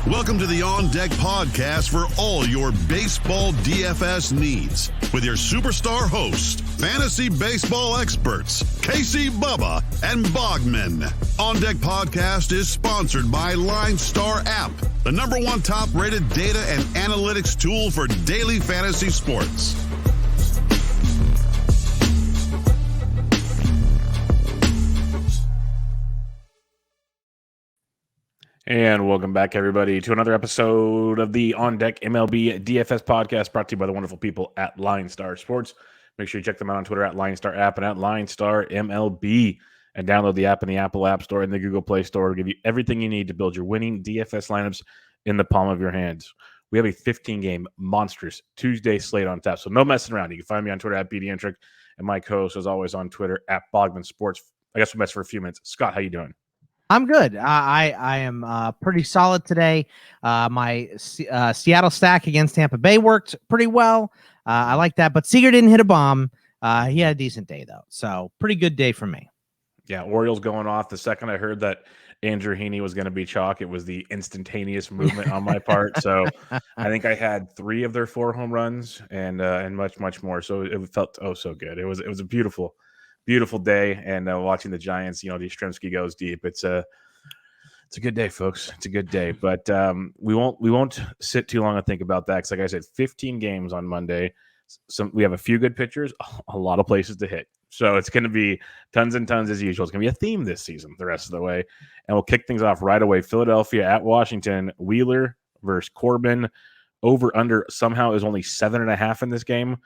Welcome to the On Deck podcast for all your baseball DFS needs with your superstar host, fantasy baseball experts, Casey, Bubba, and Bogman. On Deck podcast is sponsored by LineStar app, the #1 top-rated data and analytics tool for daily fantasy sports. And welcome back, everybody, to another episode of the On Deck MLB DFS podcast brought to you by the wonderful people at LineStar Sports. Make sure you check them out on Twitter at LineStar App and at LineStar MLB. And download the app in the Apple App Store and the Google Play Store to give you everything you need to build your winning DFS lineups in the palm of your hands. We have a 15-game monstrous Tuesday slate on tap, so no messing around. You can find me on Twitter at BDentric, and my co-host is always on Twitter at Bogman Sports. I guess we'll mess for a few minutes. Scott, how you doing? I'm good. I am pretty solid today. My Seattle stack against Tampa Bay worked pretty well. I like that, but Seager didn't hit a bomb. He had a decent day, though. So pretty good day for me. Yeah, Orioles going off. The second I heard that Andrew Heaney was going to be chalk, it was the instantaneous movement on my part. So I think I had 3 of their 4 home runs and much, much more. So it felt so good. It was a beautiful day, and watching the Giants, Yastrzemski goes deep. It's a good day, folks. It's a good day, but we won't sit too long and think about that. Because like I said, 15 games on Monday. We have a few good pitchers, a lot of places to hit. So it's going to be tons and tons as usual. It's going to be a theme this season, the rest of the way, and we'll kick things off right away. Philadelphia at Washington. Wheeler versus Corbin. Over under somehow is only 7.5 in this game.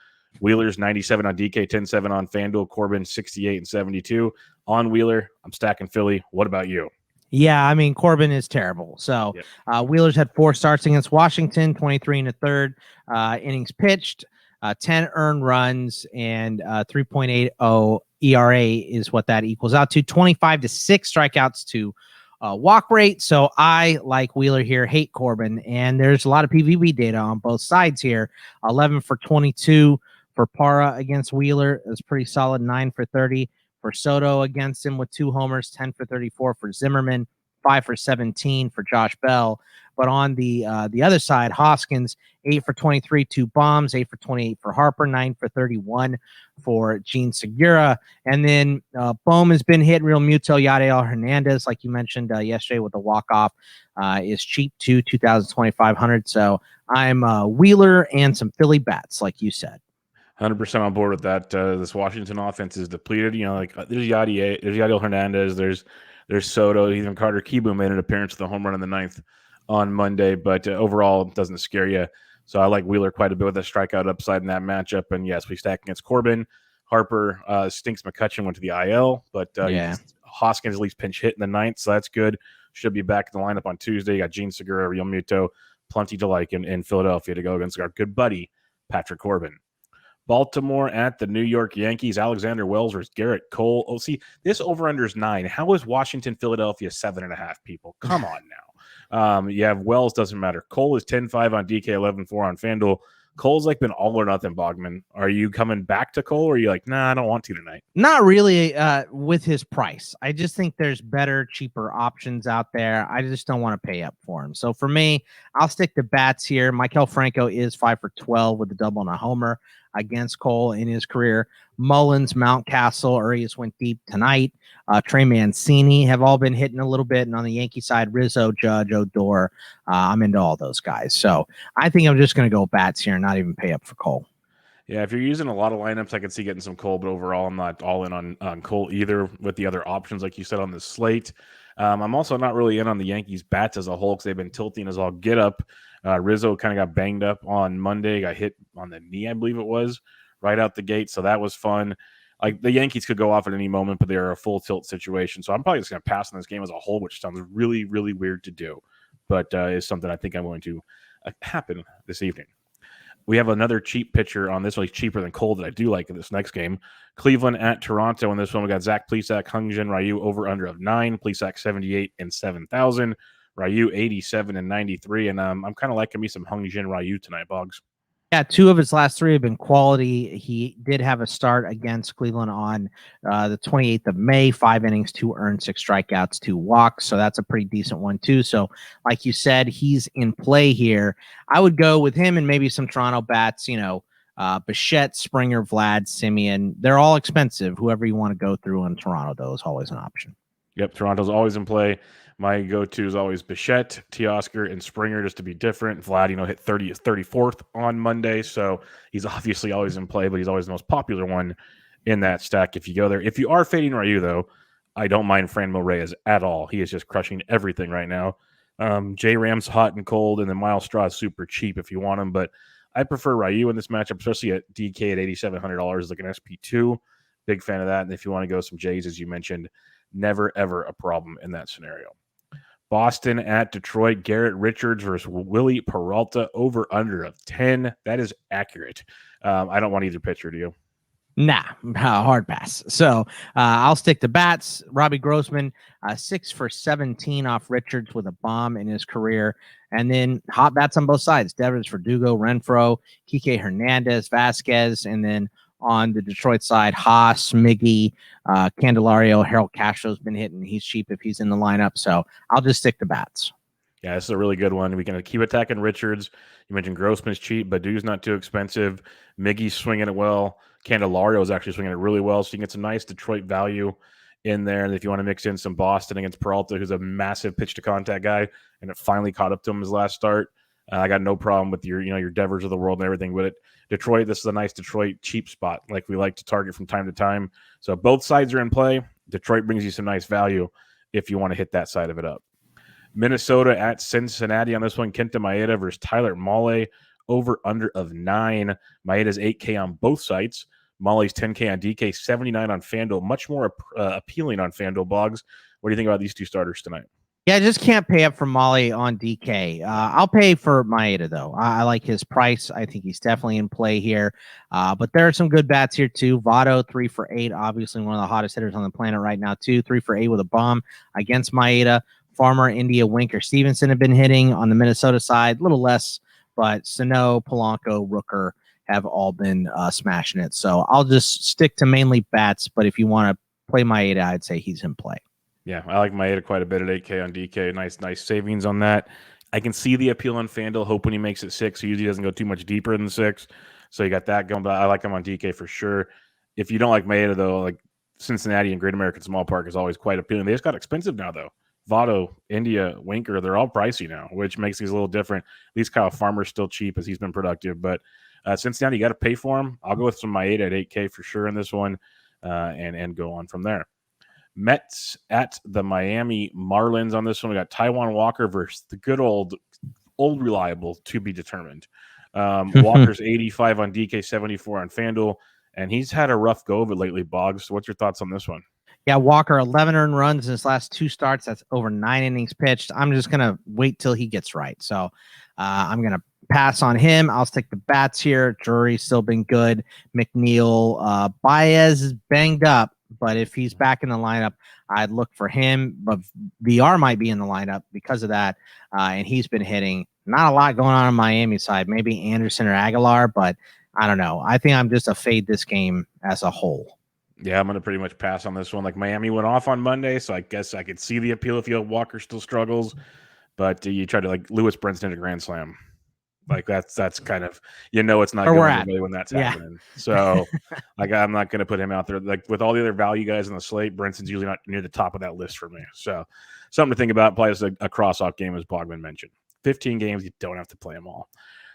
Wheeler's 97 on DK, 10-7 on FanDuel. Corbin 68 and 72 on Wheeler. I'm stacking Philly. What about you? Yeah, I mean, Corbin is terrible. So Wheeler's had 4 starts against Washington, 23 and a third innings pitched, 10 earned runs, and 3.80 ERA is what that equals out to. 25 to 6 strikeouts to walk rate. So I like Wheeler here, hate Corbin, and there's a lot of PVB data on both sides here. 11 for 22 for Parra against Wheeler is pretty solid. 9 for 30 for Soto against him with 2 homers. 10 for 34 for Zimmerman. 5 for 17 for Josh Bell. But on the other side, Hoskins 8 for 23, 2 bombs. 8 for 28 for Harper. 9 for 31 for Gene Segura. And then Bowman's been hit. Real Muto, Yadiel Hernandez, like you mentioned yesterday with the walk-off, is cheap too, 2,500. So I'm Wheeler and some Philly bats, like you said. 100% on board with that. This Washington offense is depleted. There's Yadiel Hernandez. There's Soto. Even Carter Kieboom made an appearance with the home run in the 9th on Monday, but overall it doesn't scare you. So I like Wheeler quite a bit with a strikeout upside in that matchup. And yes, we stack against Corbin. Harper stinks. McCutchen went to the IL, but Hoskins at least pinch hit in the 9th, so that's good. Should be back in the lineup on Tuesday. You got Gene Segura, Real Muto, plenty to like in Philadelphia to go against our good buddy Patrick Corbin. Baltimore at the New York Yankees. Alexander Wells versus Garrett Cole. Oh, see, this over-under is 9. How is Washington, Philadelphia 7.5, people? Come on now. You have Wells, doesn't matter. Cole is 10-5 on DK, 11-4 on FanDuel. Cole's been all or nothing, Bogman. Are you coming back to Cole, or are you like, nah, I don't want to tonight? Not really with his price. I just think there's better, cheaper options out there. I just don't want to pay up for him. So for me, I'll stick to bats here. Maikel Franco is 5 for 12 with a double and a homer against Cole in his career. Mullins, Mountcastle, Urias went deep tonight. Trey Mancini have all been hitting a little bit. And on the Yankee side, Rizzo, Judge, Odor. I'm into all those guys. So I think I'm just going to go bats here and not even pay up for Cole. Yeah, if you're using a lot of lineups, I can see getting some Cole, but overall, I'm not all in on Cole either with the other options, like you said, on the slate. I'm also not really in on the Yankees bats as a whole because they've been tilting as all get up. Rizzo kind of got banged up on Monday, got hit on the knee, I believe it was, right out the gate. So that was fun. Like the Yankees could go off at any moment, but they're a full tilt situation. So I'm probably just going to pass on this game as a whole, which sounds really, really weird to do, but is something I think I'm going to happen this evening. We have another cheap pitcher on this one. He's cheaper than Cole that I do like in this next game. Cleveland at Toronto. In this one, we got Zach Plesac, Hyun-Jin Ryu over under of 9. Plesac 78 and 7,000. Ryu 87 and 93. And I'm kind of liking me some Hyun-Jin Ryu tonight, Boggs. Yeah, 2 of his last 3 have been quality. He did have a start against Cleveland on the 28th of May, 5 innings, 2 earned, 6 strikeouts, 2 walks. So that's a pretty decent one too. So like you said, he's in play here. I would go with him and maybe some Toronto bats, Bichette, Springer, Vlad, Simeon. They're all expensive. Whoever you want to go through in Toronto, though, is always an option. Yep, Toronto's always in play. My go-to is always Bichette, Teoscar, and Springer, just to be different. Vlad, hit 34th on Monday, so he's obviously always in play, but he's always the most popular one in that stack if you go there. If you are fading Ryu, though, I don't mind Franmil Reyes at all. He is just crushing everything right now. J Ram's hot and cold, and then Miles Straw is super cheap if you want him, but I prefer Ryu in this matchup, especially at DK at $8,700, like an SP2. Big fan of that. And if you want to go some Jays, as you mentioned, never, ever a problem in that scenario. Boston at Detroit, Garrett Richards versus Willie Peralta, over under of 10. That is accurate. I don't want either pitcher, do you? Nah, hard pass. So I'll stick to bats. Robbie Grossman, 6 for 17 off Richards with a bomb in his career. And then hot bats on both sides. Devers, Verdugo, Renfroe, Kike Hernandez, Vasquez, and then on the Detroit side, Haas, Miggy, Candelario, Harold Castro's been hitting. He's cheap if he's in the lineup. So I'll just stick to bats. Yeah, this is a really good one. We can keep attacking Richards. You mentioned Grossman's cheap, but Badu's not too expensive. Miggy's swinging it well. Candelario is actually swinging it really well. So you can get some nice Detroit value in there. And if you want to mix in some Boston against Peralta, who's a massive pitch to contact guy, and it finally caught up to him his last start, I got no problem with your Devers of the world and everything with it. Detroit, this is a nice Detroit cheap spot, like we like to target from time to time. So both sides are in play. Detroit brings you some nice value if you want to hit that side of it up. Minnesota at Cincinnati on this one. Kenta Maeda versus Tyler Mahle, over under of 9. Maeda's 8K on both sites. Mahle's 10K on DK, 79 on FanDuel. Much more appealing on FanDuel. Boggs, what do you think about these two starters tonight? Yeah, I just can't pay up for Mahle on DK. I'll pay for Maeda, though. I like his price. I think he's definitely in play here. But there are some good bats here, too. Votto, 3 for 8. Obviously, one of the hottest hitters on the planet right now, too. 3 for 8 with a bomb against Maeda. Farmer, India, Winker, Stevenson have been hitting on the Minnesota side. A little less, but Sano, Polanco, Rooker have all been smashing it. So I'll just stick to mainly bats. But if you want to play Maeda, I'd say he's in play. Yeah, I like Maeda quite a bit at 8K on DK. Nice savings on that. I can see the appeal on FanDuel. Hope when he makes it 6, he usually doesn't go too much deeper than 6. So you got that going, but I like him on DK for sure. If you don't like Maeda, though, like Cincinnati and Great American Small Park is always quite appealing. They just got expensive now, though. Votto, India, Winker, they're all pricey now, which makes these a little different. At least Kyle Farmer's still cheap as he's been productive. But Cincinnati, you got to pay for him. I'll go with some Maeda at 8K for sure in this one and go on from there. Mets at the Miami Marlins on this one. We got Taiwan Walker versus the good old reliable to be determined. Walker's 85 on DK, 74 on FanDuel, and he's had a rough go of it lately, Boggs. What's your thoughts on this one? Yeah, Walker, 11 earned runs in his last 2 starts. That's over 9 innings pitched. I'm just going to wait till he gets right. So I'm going to pass on him. I'll stick the bats here. Drury's still been good. McNeil, Baez is banged up. But if he's back in the lineup, I'd look for him. But VR might be in the lineup because of that. And he's been hitting. Not a lot going on Miami side. Maybe Anderson or Aguilar, but I don't know. I think I'm just a fade this game as a whole. Yeah, I'm going to pretty much pass on this one. Like Miami went off on Monday, so I guess I could see the appeal if Walker still struggles. But you try to like Lewis Brinson at a grand slam. Like that's kind of it's not going really when that's happening. So like I'm not going to put him out there. Like with all the other value guys on the slate, Brinson's usually not near the top of that list for me. So something to think about. Play as a cross-off game, as Bogman mentioned. 15 games, you don't have to play them all.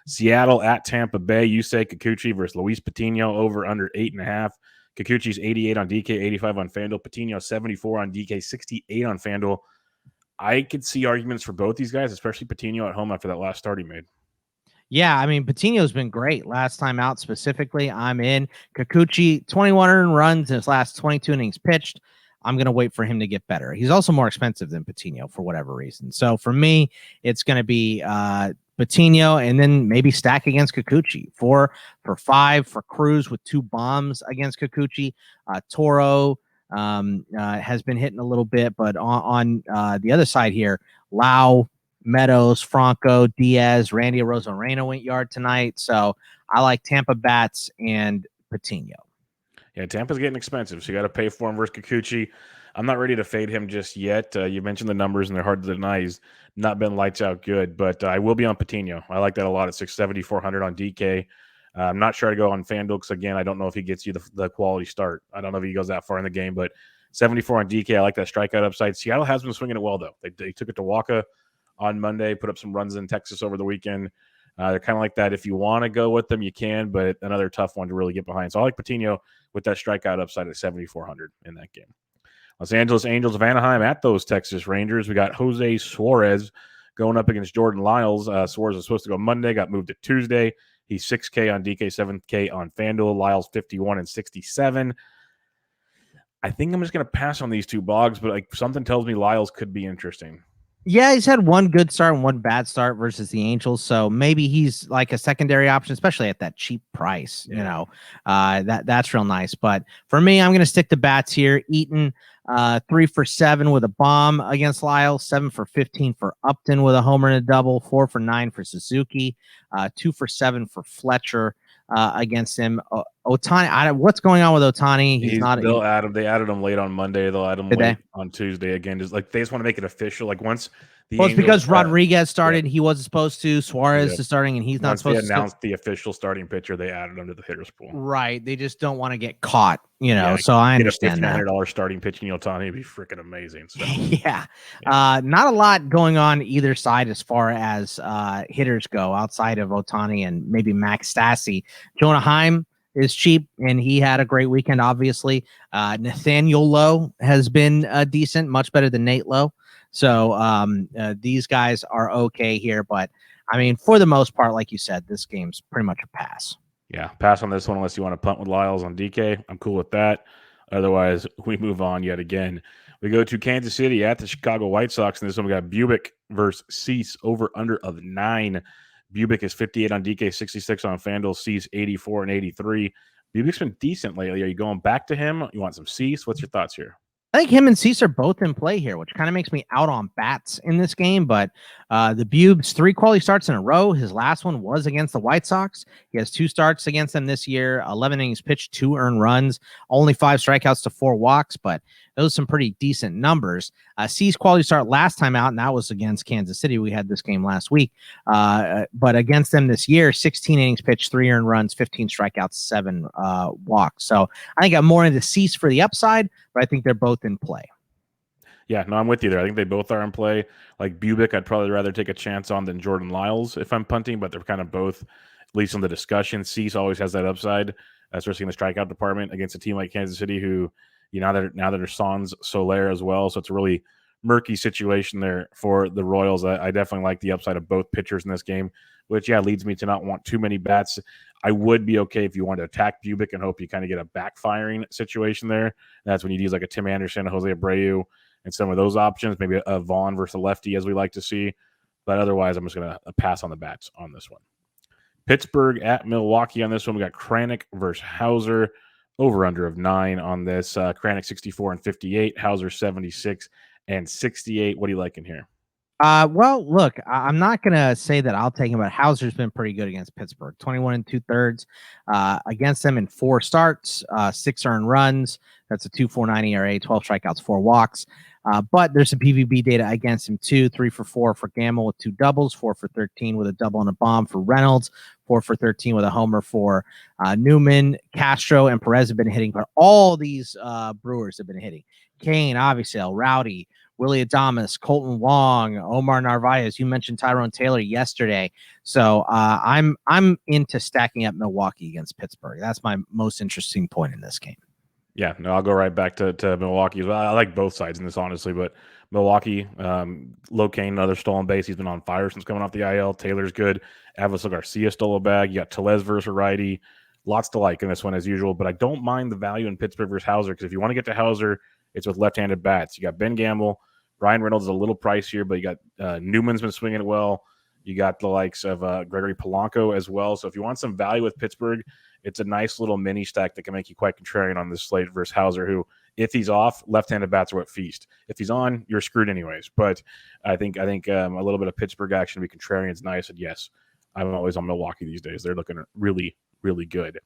Seattle at Tampa Bay. You say Kikuchi versus Luis Patino, over under 8.5. Kikuchi's 88 on DK, 85 on FanDuel. Patino 74 on DK, 68 on FanDuel. I could see arguments for both these guys, especially Patino at home after that last start he made. Yeah, I mean, Patino's been great. Last time out specifically, I'm in. Kikuchi, 21 earned runs in his last 22 innings pitched. I'm going to wait for him to get better. He's also more expensive than Patino for whatever reason. So for me, it's going to be Patino and then maybe stack against Kikuchi. 4 for 5 for Cruz with 2 bombs against Kikuchi. Toro has been hitting a little bit, but on the other side here, Lau, Meadows, Franco, Diaz, Randy Arozarena went yard tonight. So I like Tampa bats and Patino. Yeah, Tampa's getting expensive, so you got to pay for him versus Kikuchi. I'm not ready to fade him just yet. You mentioned the numbers, and they're hard to deny. He's not been lights out good, but I will be on Patino. I like that a lot at 670, 400 on DK. I'm not sure to go on FanDuel because, again, I don't know if he gets you the quality start. I don't know if he goes that far in the game, but 74 on DK, I like that strikeout upside. Seattle has been swinging it well, though. They took it to Walker on Monday, put up some runs in Texas over the weekend. They're kind of like that. If you want to go with them, you can, but another tough one to really get behind. So I like Patino with that strikeout upside at 7,400 in that game. Los Angeles Angels of Anaheim at those Texas Rangers. We got Jose Suarez going up against Jordan Lyles. Suarez was supposed to go Monday, got moved to Tuesday. He's 6K on DK, 7K on FanDuel. Lyles 51 and 67. I think I'm just going to pass on these two Bogs, but like something tells me Lyles could be interesting. Yeah, he's had one good start and one bad start versus the Angels, so maybe he's like a secondary option, especially at that cheap price. Yeah. You know, that's real nice. But for me, I'm going to stick to bats here. Eaton, 3 for 7 with a bomb against Lyle, 7 for 15 for Upton with a homer and a double, 4 for 9 for Suzuki, 2 for 7 for Fletcher against him. Ohtani, what's going on with Ohtani? They added him late on Monday. They'll add him late on Tuesday again. Just like they just want to make it official. Like once it's because Rodriguez started, he wasn't supposed to. Suarez is starting, and he's not supposed to. Once they announced the official starting pitcher, they added him to the hitters pool. Right. They just don't want to get caught, you know. So I understand that. $1,500 starting pitching Ohtani would be freaking amazing. So. Yeah. Not a lot going on either side as far as hitters go outside of Ohtani and maybe Max Stassi. Jonah Heim is cheap, and he had a great weekend, obviously. Nathaniel Lowe has been decent, much better than Nate Lowe. So these guys are okay here. But, I mean, for the most part, like you said, this game's pretty much a pass. Yeah, pass on this one unless you want to punt with Lyles on DK. I'm cool with that. Otherwise, we move on yet again. We go to Kansas City at the Chicago White Sox, and this one we got Bubic versus Cease, over-under of 9. Bubic is 58 on DK, 66 on FanDuel. Cease 84 and 83. Bubic's been decent lately. Are you going back to him? You want some Cease? What's your thoughts here? I think him and Cease are both in play here, which kind of makes me out on bats in this game. But the Bubes, 3 quality starts in a row. His last one was against the White Sox. He has 2 starts against them this year, 11 innings pitched, 2 earned runs, only 5 strikeouts to 4 walks. But those are some pretty decent numbers. Cease quality start last time out, and that was against Kansas City. We had this game last week. But against them this year, 16 innings pitched, 3 earned runs, 15 strikeouts, 7 walks. So I think I'm more into Cease for the upside, but I think they're both in play. Yeah, no, I'm with you there. I think they both are in play. Like Bubic, I'd probably rather take a chance on than Jordan Lyles if I'm punting, but they're kind of both, at least on the discussion. Cease always has that upside, especially in the strikeout department against a team like Kansas City who, now that there's Sans Soler as well, so it's a really murky situation there for the Royals. I definitely like the upside of both pitchers in this game, which, leads me to not want too many bats. I would be okay if you want to attack Bubic and hope you kind of get a backfiring situation there. That's when you'd use like a Tim Anderson, a Jose Abreu, and some of those options, maybe a Vaughn versus a lefty as we like to see. But otherwise, I'm just going to pass on the bats on this one. Pittsburgh at Milwaukee on this one. We got Krannik versus Hauser. Over-under of 9 on this. Krannik 64 and 58. Hauser 76 and 68. What are you liking here? Well, look, I'm not going to say that I'll take him, but Hauser's been pretty good against Pittsburgh. 21 2/3 against them in 4 starts, 6 earned runs. That's a 2.49 ERA, 12 strikeouts, 4 walks. But there's some PVB data against him too. 3 for 4 for Gamble with 2 doubles, 4 for 13 with a double and a bomb for Reynolds, 4 for 13 with a homer for Newman. Castro and Perez have been hitting, but all these Brewers have been hitting. Kane, obviously, Rowdy, Willie Adames, Colton Wong, Omar Narvaez. You mentioned Tyrone Taylor yesterday. So I'm into stacking up Milwaukee against Pittsburgh. That's my most interesting point in this game. Yeah, no, I'll go right back to Milwaukee as well. I like both sides in this, honestly, but Milwaukee, Locane, another stolen base. He's been on fire since coming off the IL. Taylor's good. Avisel Garcia stole a bag. You got Tellez versus a righty. Lots to like in this one as usual, but I don't mind the value in Pittsburgh versus Hauser because if you want to get to Hauser, it's with left-handed bats. You got Ben Gamble. Ryan Reynolds is a little pricier, but you got Newman's been swinging it well. You got the likes of Gregory Polanco as well. So if you want some value with Pittsburgh, it's a nice little mini stack that can make you quite contrarian on this slate versus Hauser, who If he's off, left-handed bats are what feast. If he's on, you're screwed anyways. But I think a little bit of Pittsburgh action to be contrarian is nice. And yes, I'm always on Milwaukee these days. They're looking really, really good.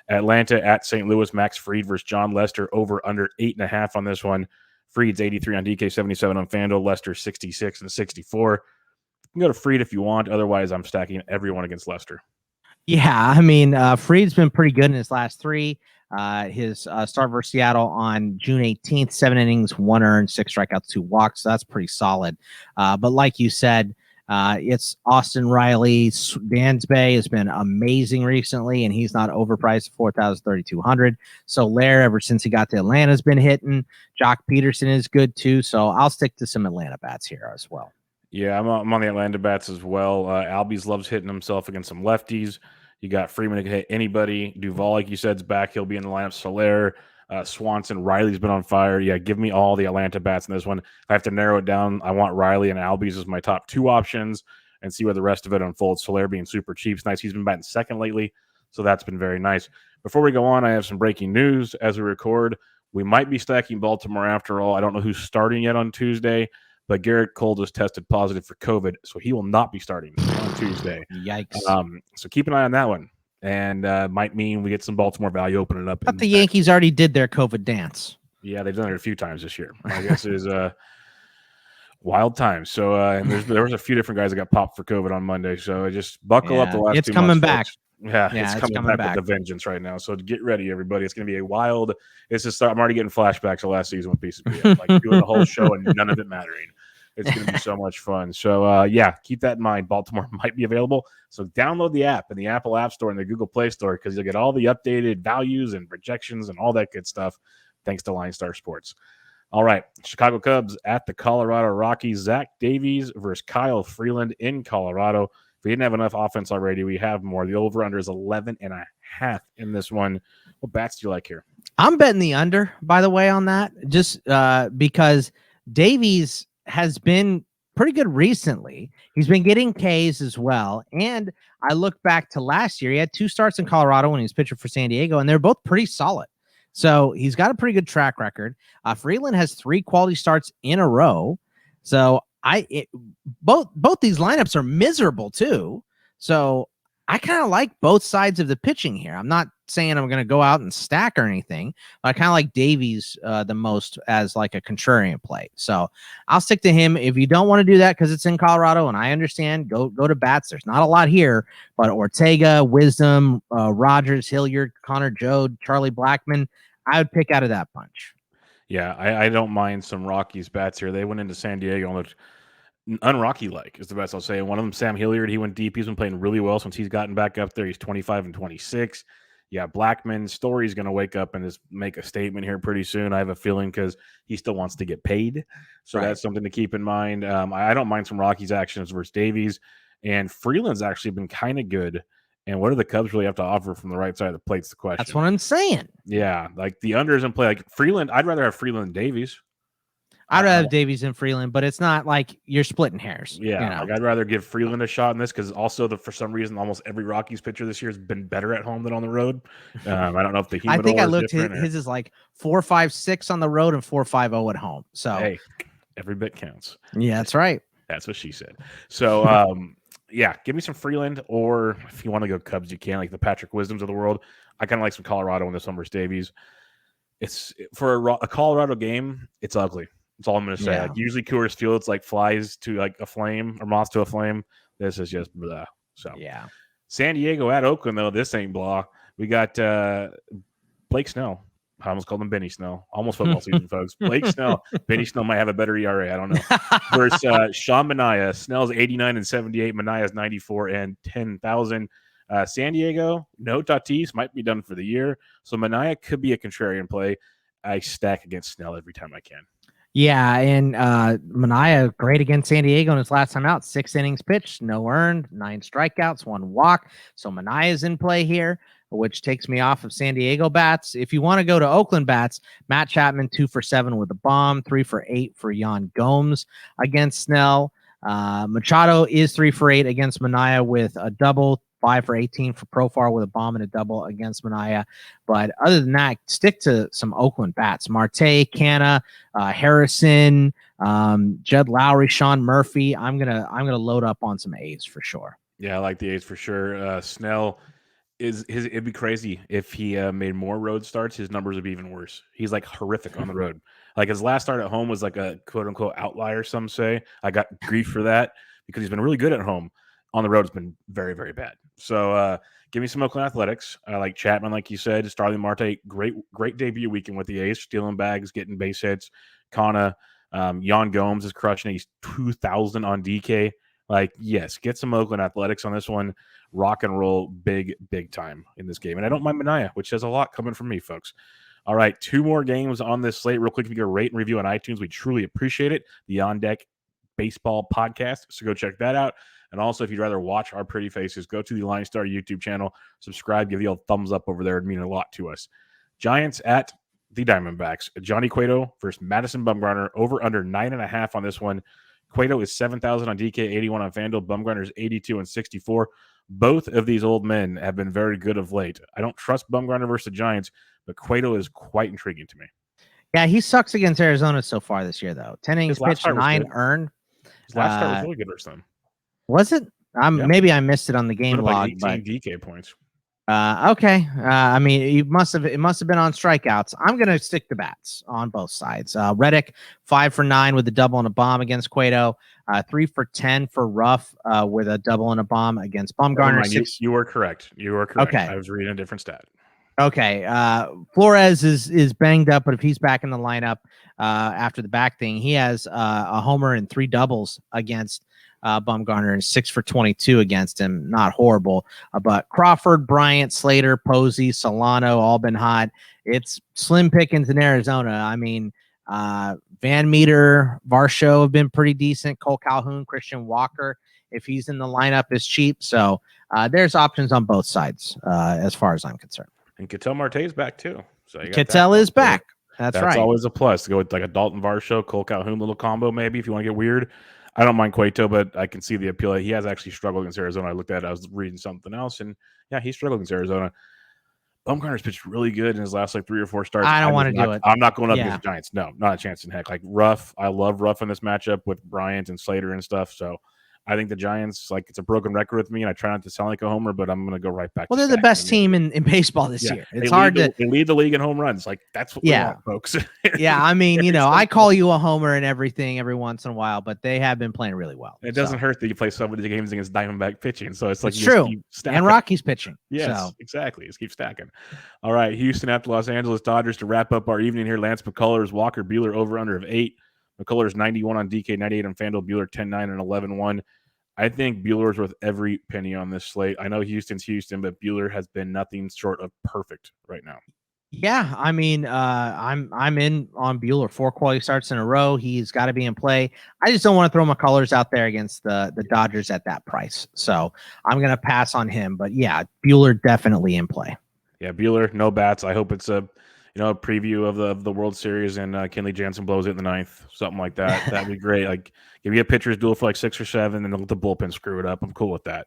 Atlanta at St. Louis, Max Fried versus John Lester, over under 8.5 on this one. Fried's 83 on DK, 77 on FanDuel, Lester 66 and 64. You can go to Fried if you want. Otherwise, I'm stacking everyone against Lester. Yeah, I mean, Fried's been pretty good in his last three. His start versus Seattle on June 18th, 7 innings, 1 earned, 6 strikeouts, 2 walks. So that's pretty solid. But like you said, it's Austin Riley. Dansby has been amazing recently, and he's not overpriced at $4,300. So Lair, ever since he got to Atlanta, has been hitting. Jock Peterson is good too. So I'll stick to some Atlanta bats here as well. Yeah, I'm on the Atlanta bats as well. Albies loves hitting himself against some lefties. You got Freeman who can hit anybody. Duvall, like you said, is back. He'll be in the lineup. Soler, Swanson, Riley's been on fire. Yeah, give me all the Atlanta bats in this one. If I have to narrow it down, I want Riley and Albies as my top 2 options and see where the rest of it unfolds. Soler being super cheap is nice. He's been batting second lately, so that's been very nice. Before we go on, I have some breaking news as we record. We might be stacking Baltimore after all. I don't know who's starting yet on Tuesday, but Garrett Cole just tested positive for COVID, so he will not be starting on Tuesday. Yikes. So keep an eye on that one. And might mean we get some Baltimore value opening up. But the Yankees already did their COVID dance. Yeah, they've done it a few times this year. I guess it is wild times. So and there was a few different guys that got popped for COVID on Monday. So just buckle up the last 2 months. It's coming back. Folks. Yeah, it's coming back with a vengeance right now. So get ready, everybody. It's going to be a wild. I'm already getting flashbacks of last season with PCP. Like doing the whole show and none of it mattering. It's going to be so much fun. So, keep that in mind. Baltimore might be available. So download the app in the Apple App Store and the Google Play Store because you'll get all the updated values and projections and all that good stuff thanks to LineStar Sports. All right, Chicago Cubs at the Colorado Rockies. Zach Davies versus Kyle Freeland in Colorado. If we didn't have enough offense already, we have more. The over-under is 11.5 in this one. What bats do you like here? I'm betting the under, by the way, on that, just because Davies has been pretty good recently. He's been getting Ks as well. And I look back to last year. He had 2 starts in Colorado when he was pitching for San Diego, and they're both pretty solid. So he's got a pretty good track record. Freeland has 3 quality starts in a row. So both these lineups are miserable too. So I kind of like both sides of the pitching here. I'm not saying I'm going to go out and stack or anything, but I kind of like Davies the most as like a contrarian play. So I'll stick to him. If you don't want to do that because it's in Colorado, and I understand, go to bats. There's not a lot here, but Ortega, Wisdom, Rogers, Hilliard, Connor Joad, Charlie Blackmon, I would pick out of that bunch. Yeah, I don't mind some Rockies bats here. They went into San Diego and looked un-Rocky-like is the best I'll say. One of them, Sam Hilliard, he went deep. He's been playing really well since he's gotten back up there. He's 25 and 26. Yeah, Blackmon, Story's going to wake up and just make a statement here pretty soon. I have a feeling because he still wants to get paid. So That's something to keep in mind. I don't mind some Rockies actions versus Davies. And Freeland's actually been kind of good. And what do the Cubs really have to offer from the right side of the plate's the question. That's what I'm saying. Yeah, like the unders in play. Like Freeland, I'd rather have Freeland than Davies. I'd rather have Davies and Freeland, but it's not like you're splitting hairs. Yeah, like I'd rather give Freeland a shot in this because also for some reason almost every Rockies pitcher this year has been better at home than on the road. I don't know if the I think I looked his is like 4.56 on the road and 4.50 at home. So hey, every bit counts. Yeah, that's right. That's what she said. So give me some Freeland, or if you want to go Cubs, you can, like the Patrick Wisdoms of the world. I kind of like some Colorado in this one versus Davies. It's for a Colorado game. It's ugly. That's all I'm going to say. Yeah. Like usually Coors Field, it's like flies to like a flame or moths to a flame. This is just blah. So yeah. San Diego at Oakland, though, this ain't blah. We got Blake Snell. I almost called him Benny Snell. Almost football season, folks. Blake Snell. Benny Snell might have a better ERA. I don't know. Versus Sean Manaea. Snell's 89 and 78. Manaea's 94 and 10,000. San Diego, no Tatis, might be done for the year. So Manaea could be a contrarian play. I stack against Snell every time I can. Yeah, and Manaea, great against San Diego in his last time out. 6 innings pitched, no earned, 9 strikeouts, 1 walk. So Manaea's in play here, which takes me off of San Diego bats. If you want to go to Oakland bats, Matt Chapman 2 for 7 with a bomb, 3 for 8 for Yan Gomes against Snell. Machado is 3 for 8 against Manaea with a double, 5 for 18 for Profar with a bomb and a double against Manaea. But other than that, stick to some Oakland bats. Marte, Kenta, Harrison, Judd Lowry, Sean Murphy. I'm gonna load up on some A's for sure. Yeah, I like the A's for sure. Snell it'd be crazy if he made more road starts. His numbers would be even worse. He's like horrific on the road. Like his last start at home was like a quote unquote outlier. Some say I got grief for that because he's been really good at home. On the road, it's been very, very bad. So give me some Oakland Athletics. I like Chapman, like you said. Starling Marte, great debut weekend with the A's, stealing bags, getting base hits. Kana, Yan Gomes is crushing it. He's 2,000 on DK. Like, yes, get some Oakland Athletics on this one. Rock and roll big time in this game. And I don't mind Manaea, which says a lot coming from me, folks. All right, 2 more games on this slate. Real quick, if you can rate and review on iTunes, we truly appreciate it. The On Deck Baseball Podcast. So go check that out. And also, if you'd rather watch our pretty faces, go to the LineStar YouTube channel, subscribe, give the old thumbs up over there. It'd mean a lot to us. Giants at the Diamondbacks. Johnny Cueto versus Madison Bumgarner. Over under 9.5 on this one. Cueto is 7,000 on DK, 81 on FanDuel. Bumgarner is 82 and 64. Both of these old men have been very good of late. I don't trust Bumgarner versus the Giants, but Cueto is quite intriguing to me. Yeah, he sucks against Arizona so far this year, though. 10 innings pitched, 9 earned. His last start was really good versus them. Was it? Maybe I missed it on the game log. Like 18 DK points. Okay. I mean, it must have been on strikeouts. I'm gonna stick to bats on both sides. Reddick 5 for 9 with a double and a bomb against Cueto. 3 for 10 for Ruff with a double and a bomb against Bumgarner. You were correct. Okay. I was reading a different stat. Okay. Flores is banged up, but if he's back in the lineup after the back thing, he has a homer and 3 doubles against Bumgarner and 6 for 22 against him. Not horrible. But Crawford, Bryant, Slater, Posey, Solano, all been hot. It's slim pickings in Arizona. I mean, Van Meter, Varsho have been pretty decent. Cole Calhoun, Christian Walker, if he's in the lineup, is cheap. So there's options on both sides as far as I'm concerned. And Ketel Marte's back too. So Ketel is back. That's right. That's always a plus to go with like a Dalton Varsho, Cole Calhoun little combo maybe if you want to get weird. I don't mind Cueto, but I can see the appeal. He has actually struggled against Arizona. I looked at it. I was reading something else, and yeah, he struggled against Arizona. Bumgarner's pitched really good in his last like 3 or 4 starts. I don't want to do it. I'm not going up against the Giants. No, not a chance in heck. Like Ruff, I love Ruff in this matchup with Bryant and Slater and stuff. So I think the Giants, like, it's a broken record with me, and I try not to sound like a homer, but I'm going to go right back. Well, they're the best team in baseball this year. It's hard to. They lead the league in home runs. Like, that's what we want, folks. Yeah, I mean, I call you a homer and everything every once in a while, but they have been playing really well. It doesn't hurt that you play so many games against Diamondback pitching, so it's like it's true. And Rockies pitching. Yes, exactly. Just keep stacking. All right, Houston at the Los Angeles Dodgers to wrap up our evening here. Lance McCullers, Walker Buehler over under of 8. McCullers 91 on DK, 98 on FanDuel. Buehler 10-9 and 11-1. I think Buehler's worth every penny on this slate. I know Houston's Houston, but Buehler has been nothing short of perfect right now. Yeah, I mean, I'm in on Buehler. 4 quality starts in a row. He's got to be in play. I just don't want to throw McCullers out there against the Dodgers at that price. So I'm going to pass on him. But yeah, Buehler definitely in play. Yeah, Buehler, no bats. I hope it's a preview of the World Series and Kenley Jansen blows it in the 9th, something like that. That'd be great. Like, give me a pitcher's duel for like 6 or 7, and then let the bullpen screw it up. I'm cool with that.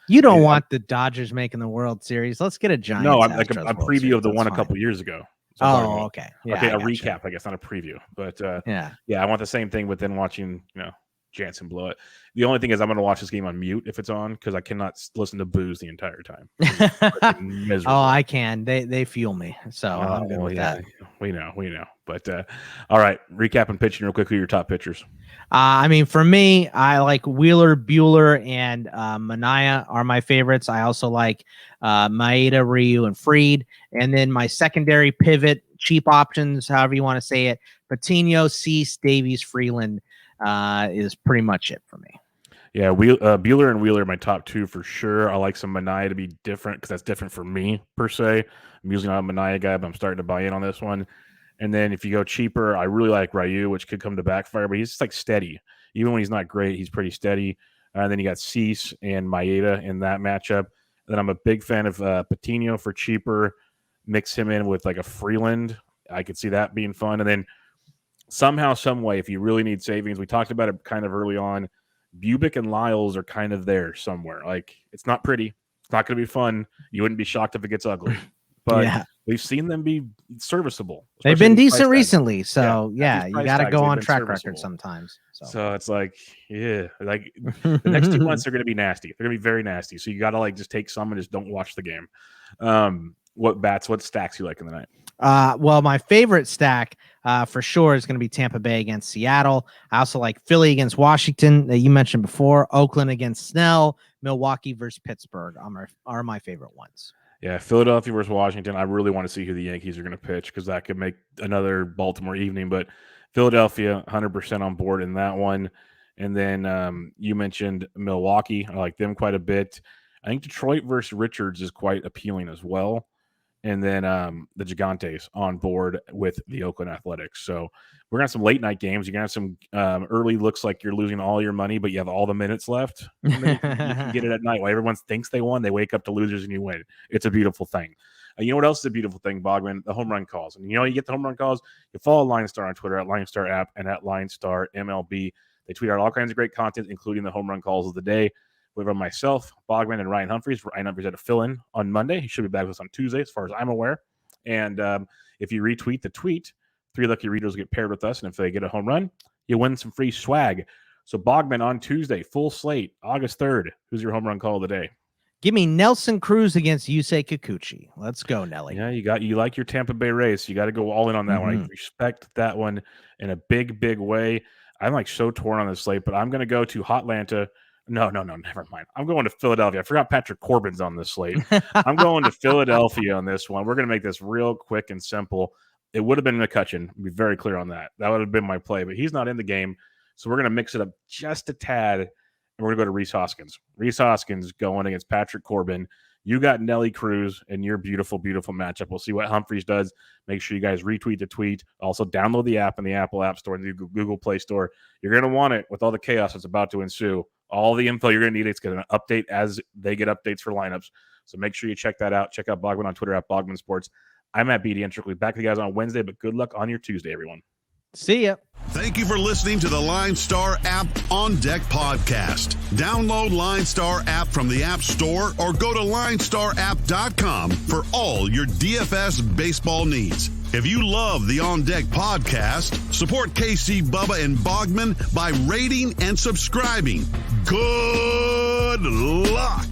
You don't want the Dodgers making the World Series. Let's get a Giants. No, I'm like a preview of the one a couple years ago. So okay. Yeah, okay, a recap, I guess, not a preview. But yeah, I want the same thing. But then watching, Jansen blow it. The only thing is I'm going to watch this game on mute if it's on because I cannot listen to booze the entire time. Oh, I can. They fuel me. So I'm good with that. We know. But all right, recap and pitching real quick. Who are your top pitchers? I mean, for me, I like Wheeler, Buehler, and Manaea are my favorites. I also like Maeda, Ryu, and Fried. And then my secondary pivot, cheap options, however you want to say it, Patino, Cease, Davies, Freeland is pretty much it for me. Yeah, Buehler and Wheeler are my top 2 for sure. I like some Manaea to be different because that's different for me, per se. I'm usually not a Manaea guy, but I'm starting to buy in on this one. And then if you go cheaper, I really like Ryu, which could come to backfire, but he's just like steady. Even when he's not great, he's pretty steady. And then you got Cease and Maeda in that matchup. And then I'm a big fan of Patino for cheaper. Mix him in with like a Freeland. I could see that being fun. And then somehow, some way, if you really need savings, we talked about it kind of early on, Bubick and Lyles are kind of there somewhere. Like, it's not pretty. It's not going to be fun. You wouldn't be shocked if it gets ugly. But we've seen them be serviceable. They've been decent recently. So, you got to go on track record sometimes. So it's like, like the next 2 months are going to be nasty. They're going to be very nasty. So you got to like just take some and just don't watch the game. What stacks you like in the night? Well, my favorite stack for sure is going to be Tampa Bay against Seattle. I also like Philly against Washington that you mentioned before. Oakland against Snell. Milwaukee versus Pittsburgh are my favorite ones. Yeah, Philadelphia versus Washington. I really want to see who the Yankees are going to pitch because that could make another Baltimore evening. But Philadelphia, 100% on board in that one. And then you mentioned Milwaukee. I like them quite a bit. I think Detroit versus Richards is quite appealing as well. And then the Gigantes on board with the Oakland Athletics. So we're going to have some late night games. You're going to have some early looks like you're losing all your money, but you have all the minutes left. And then you can get it at night while everyone thinks they won. They wake up to losers and you win. It's a beautiful thing. You know what else is a beautiful thing, Bogman? The home run calls. And you get the home run calls. You follow LineStar on Twitter at LineStar app and at LineStar MLB. They tweet out all kinds of great content, including the home run calls of the day. We have myself, Bogman, and Ryan Humphreys. Ryan Humphreys had a fill-in on Monday. He should be back with us on Tuesday, as far as I'm aware. And if you retweet the tweet, 3 lucky readers get paired with us. And if they get a home run, you win some free swag. So Bogman on Tuesday, full slate, August 3rd. Who's your home run call of the day? Give me Nelson Cruz against Yusei Kikuchi. Let's go, Nelly. Yeah, you like your Tampa Bay Rays. You got to go all in on that one. I respect that one in a big, big way. I'm like so torn on this slate, but I'm going to go to Hotlanta. No, never mind. I'm going to Philadelphia. I forgot Patrick Corbin's on this slate. I'm going to Philadelphia on this one. We're going to make this real quick and simple. It would have been McCutchen. Be very clear on that. That would have been my play, but he's not in the game. So we're going to mix it up just a tad, and we're going to go to Rhys Hoskins. Rhys Hoskins going against Patrick Corbin. You got Nelly Cruz in your beautiful, beautiful matchup. We'll see what Humphreys does. Make sure you guys retweet the tweet. Also, download the app in the Apple App Store and the Google Play Store. You're going to want it with all the chaos that's about to ensue. All the info you're going to need. It's going to update as they get updates for lineups. So make sure you check that out. Check out Bogman on Twitter at Bogman Sports. I'm at BD Entry. We'll be back with you guys on Wednesday, but good luck on your Tuesday, everyone. See ya. Thank you for listening to the LineStar app On Deck podcast. Download LineStar app from the App Store or go to LineStarApp.com for all your DFS baseball needs. If you love the On Deck podcast, support KC, Bubba, and Bogman by rating and subscribing. Good luck.